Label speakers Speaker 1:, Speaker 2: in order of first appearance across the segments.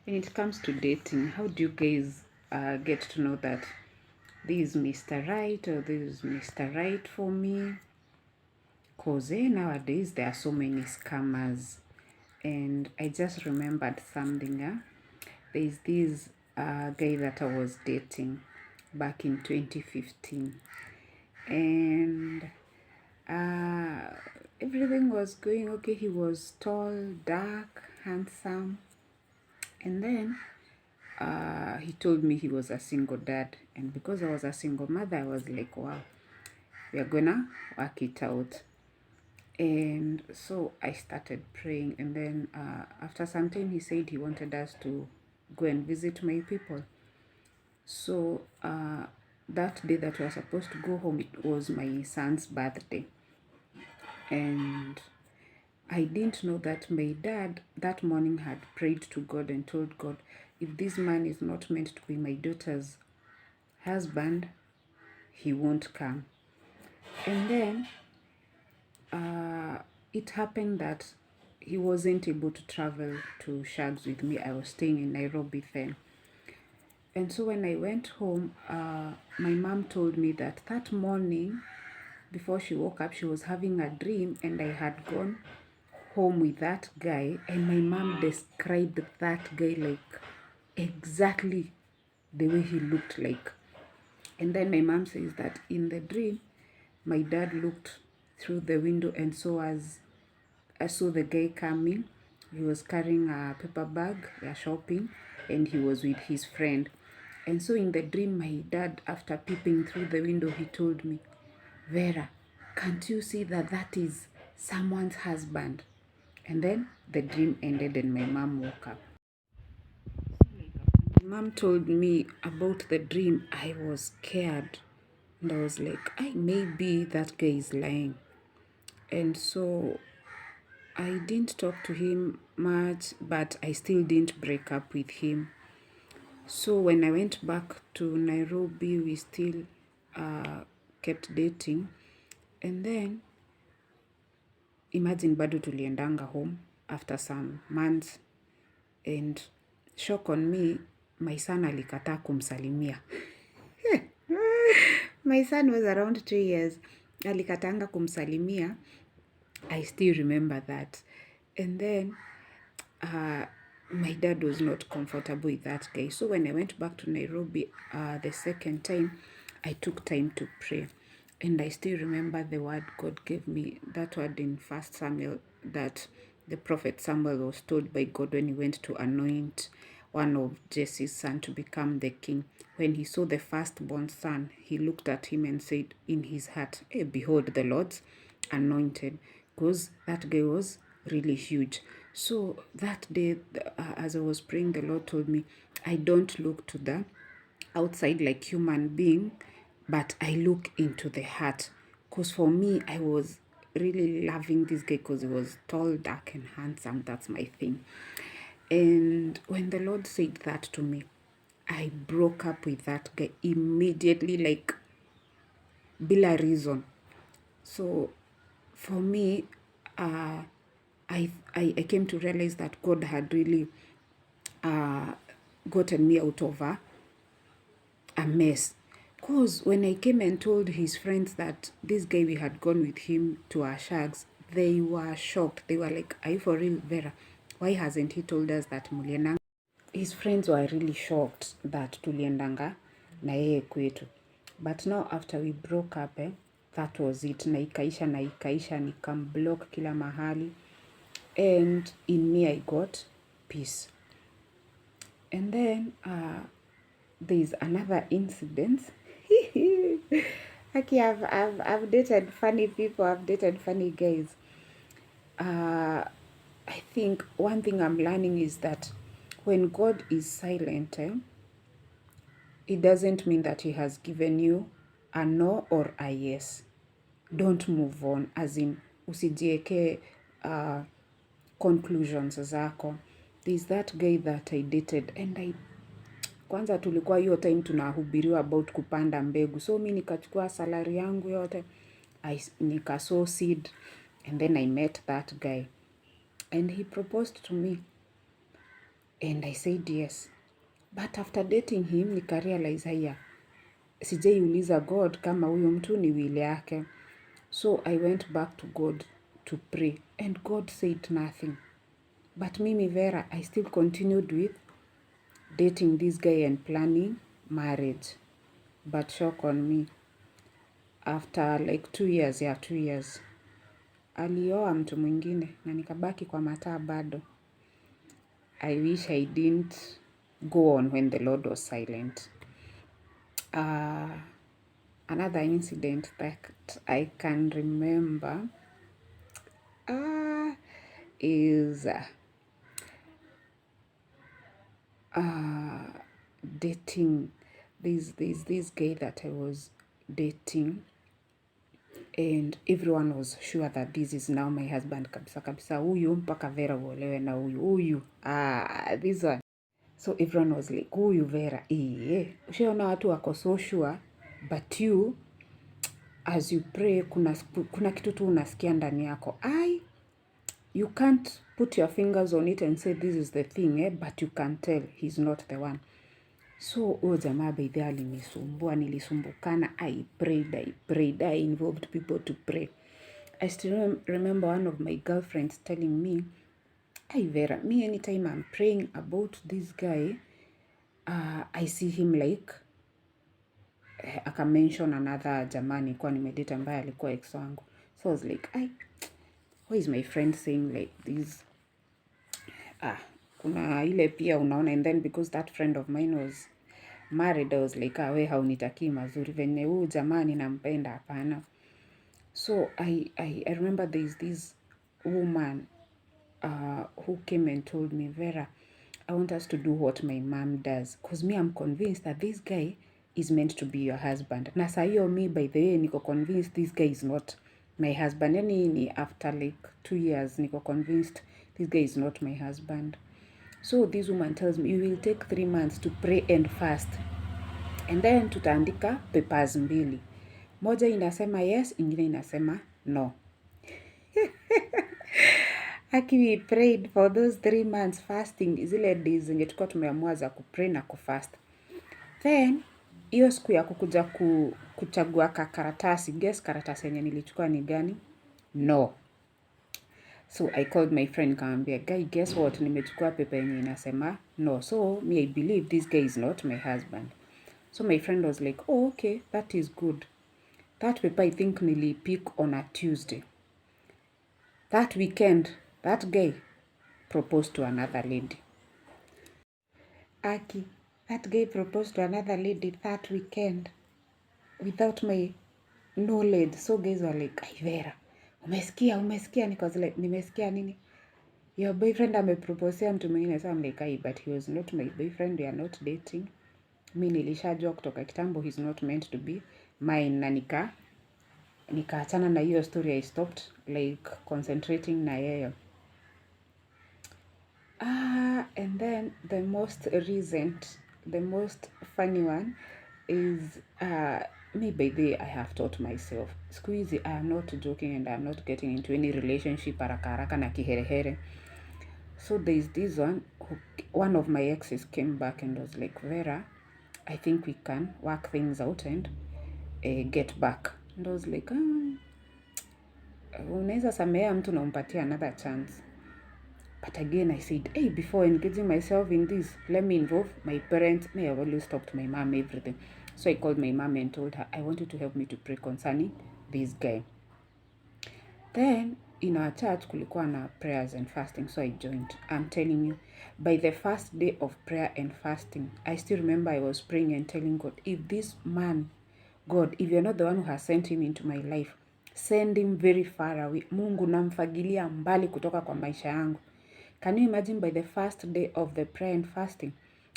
Speaker 1: when it comes to dating, how do you guys get to know that this is Mr. Right or this is Mr. Right for me? Because nowadays there are so many scammers. And I just remembered something. There's this guy that I was dating back in 2015. And uh, everything was going okay. He was tall, dark, handsome. And then he told me he was a single dad, and because I was a single mother, I was like, wow, we are gonna work it out. And so I started praying, and then after some time he said he wanted us to go and visit my people. So that day that we were supposed to go home, it was my son's birthday, and I didn't know that my dad that morning had prayed to God and told God, if this man is not meant to be my daughter's husband, he won't come. And then it happened that he wasn't able to travel to Shags with me. I was staying in Nairobi then. And so when I went home, my mom told me that that morning, before she woke up, she was having a dream, and I had gone home with that guy, and my mom described that guy like exactly the way he looked like. And then my mom says that in the dream, my dad looked through the window and I saw the guy coming. He was carrying a paper bag, shopping, and he was with his friend. And so in the dream, my dad, after peeping through the window, he told me, Vera, can't you see that that is someone's husband? And then the dream ended and my mom woke up. My mom told me about the dream. I was scared. And I was like, maybe that guy is lying. And so I didn't talk to him much, but I still didn't break up with him. So when I went back to Nairobi, we still kept dating. And then, imagine bado tuliendanga home after some months. And shock on me, my son alikataa kumsalimia. My son was around 2 years. Alikatanga kumsalimia. I still remember that. And then my dad was not comfortable with that guy. So when I went back to Nairobi the second time, I took time to pray. And I still remember the word God gave me, that word in 1 Samuel, that the prophet Samuel was told by God when he went to anoint one of Jesse's son to become the king. When he saw the firstborn son, he looked at him and said in his heart, hey, behold the Lord's anointed, because that guy was really huge. So that day, as I was praying, the Lord told me, I don't look to the outside like human being, but I look into the heart. Because for me, I was really loving this guy because he was tall, dark, and handsome. That's my thing. And when the Lord said that to me, I broke up with that guy immediately, like bila reason. So for me, I came to realize that God had really gotten me out of a mess. Because when I came and told his friends that this guy, we had gone with him to our shags, they were shocked. They were like, are you for real, Vera? Why hasn't he told us that muliendanga? His friends were really shocked that tuliendanga na yeye kwetu. But now after we broke up, that was it. Na ikaisha, nikamblock kila mahali. And in me, I got peace. And then there's another incident. Okay, I've dated funny people, I've dated funny guys. I think one thing I'm learning is that when God is silent, it doesn't mean that he has given you a no or a yes. Don't move on, as in usijieke conclusions zako. There's that guy that I dated, and kwanza tulikuwa hiyo time tunahubiriwa about kupanda mbegu. So mi nikachukua salary yangu yote, nikasow seed, and then I met that guy. And he proposed to me. And I said yes. But after dating him, nikarealize haya, sijaiuliza God kama huyu mtu ni wili yake. So I went back to God to pray and God said nothing. But mimi Vera, I still continued with dating this guy and planning marriage. But shock on me. After like 2 years, 2 years, alioa mtu mwingine na nikabaki kwa mataa bado. I wish I didn't go on when the Lord was silent. Another incident that I can remember is dating this guy that I was dating, and everyone was sure that this is now my husband kabisa kabisa, huyu mpaka Vera uolewe na huyu this one. So everyone was like, huyu Vera, ushaona watu wako so sure, but you as you pray kuna kitu tu unasikia ndani yako. You can't put your fingers on it and say this is the thing, but you can tell he's not the one. So huyo jamaa by the alinisumbua, nilisumbukana. I prayed. I involved people to pray. I still remember one of my girlfriends telling me, "Hey Vera, me anytime I'm praying about this guy, I see him like," akamention another jamaa nilikuwa nimedate ambaye alikuwa ex wangu. So I was like, why is my friend saying like this? Kuna ile pia unaona, and then because that friend of mine was married, I was like, we haunitakii mazuri, venye huu jamaa ninampenda hapana. So I remember there's this woman who came and told me, Vera, I want us to do what my mom does, because me I'm convinced that this guy is meant to be your husband. Na saa hiyo me by the way niko convinced this guy is not my husband. Yani ni after like 2 years niko convinced this guy is not my husband. So this woman tells me, you will take 3 months to pray and fast, and then tutaandika papers mbili, moja inasema yes, ingine inasema no. We prayed for those 3 months fasting, zile days zenye tulikuwa tumeamua za kupray na kufast. Then hiyo siku ya kukuja kuchagua karatasi, guess karatasi yenye nilichukua ni gani? No. So I called my friend kaambia, guy, guess what, nimechukua paper yenye inasema no. So me I believe this guy is not my husband. So my friend was like, oh okay, that is good. That paper I think nilipick on a Tuesday. That weekend, that guy proposed to another lady. That guy proposed to another lady that weekend without my knowledge. So guys were like, Vera, umesikia? Because like, nimesikia nini? Your boyfriend ameproposea mtu mwingine. So I'm like, but he was not my boyfriend, we are not dating. Mi nilishajua kutoka kitambo he's not meant to be mine, na nikaachana na hiyo story. I stopped like concentrating na yeye. And then the most recent, the most funny one is me by the way, I have taught myself. Siku hizi I am not joking and I am not getting into any relationship haraka na kiherehere. So there is this one of my exes came back and was like, Vera, I think we can work things out and get back. And I was like, unaweza samea mtu na umpatia another chance. But again, I said, hey, before engaging myself in this, let me involve my parents. Me, I've always talked to my mom, everything. So I called my mom and told her, I want you to help me to pray concerning this guy. Then, in our church, kulikuwa na prayers and fasting, so I joined. I'm telling you, by the first day of prayer and fasting, I still remember I was praying and telling God, if this man, God, if you're not the one who has sent him into my life, send him very far away. Mungu, namfagilia mbali kutoka kwa maisha yangu. Can you imagine by the first day of the prayer and fasting,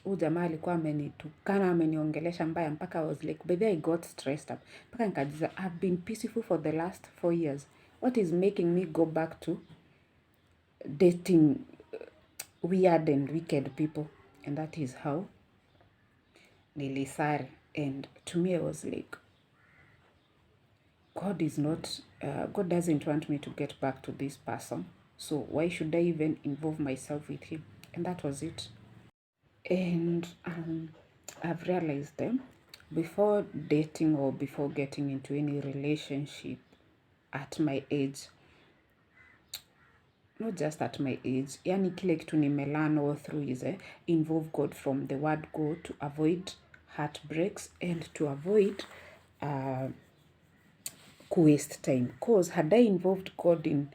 Speaker 1: huyu jamaa alikuwa amenitukana, ameniongelesha mbaya mpaka I was like, by the way I got stressed up. Mpaka nikajiza, I've been peaceful for the last 4 years. What is making me go back to dating weird and wicked people? And that is how nilisari. And to me I was like, God doesn't want me to get back to this person. So why should I even involve myself with him? And that was it. And I've realized before dating or before getting into any relationship at my age, not just at my age, yani kile kitu nimelearn all through is involve God from the word go to avoid heartbreaks and to avoid waste time. Because had I involved God in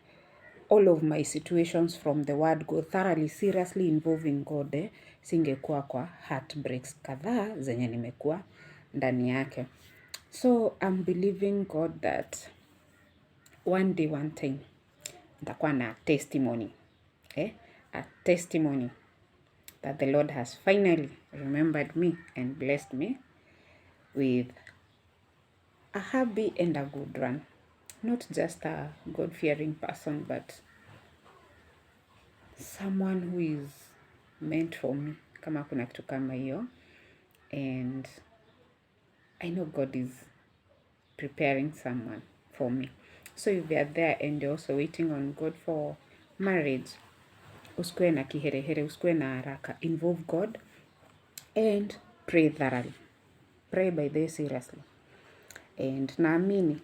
Speaker 1: all of my situations from the word go, thoroughly seriously involving God, singekuwa kwa heartbreaks kadhaa zenye nimekuwa ndani yake. So I'm believing God that one day, one time, nitakuwa na testimony. A testimony that the Lord has finally remembered me and blessed me with a happy and a good run. Not just a God-fearing person, but someone who is meant for me, kama kuna kitu kama hiyo. And I know God is preparing someone for me. So if you are there and you're also waiting on God for marriage, usikue na kiherehere, usikue na haraka. Involve God and pray thoroughly. Pray by this seriously. And naamini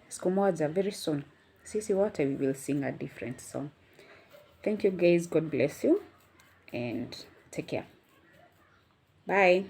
Speaker 1: siku moja, very soon, sisi wote we will sing a different song. Thank you guys. God bless you and take care. Bye.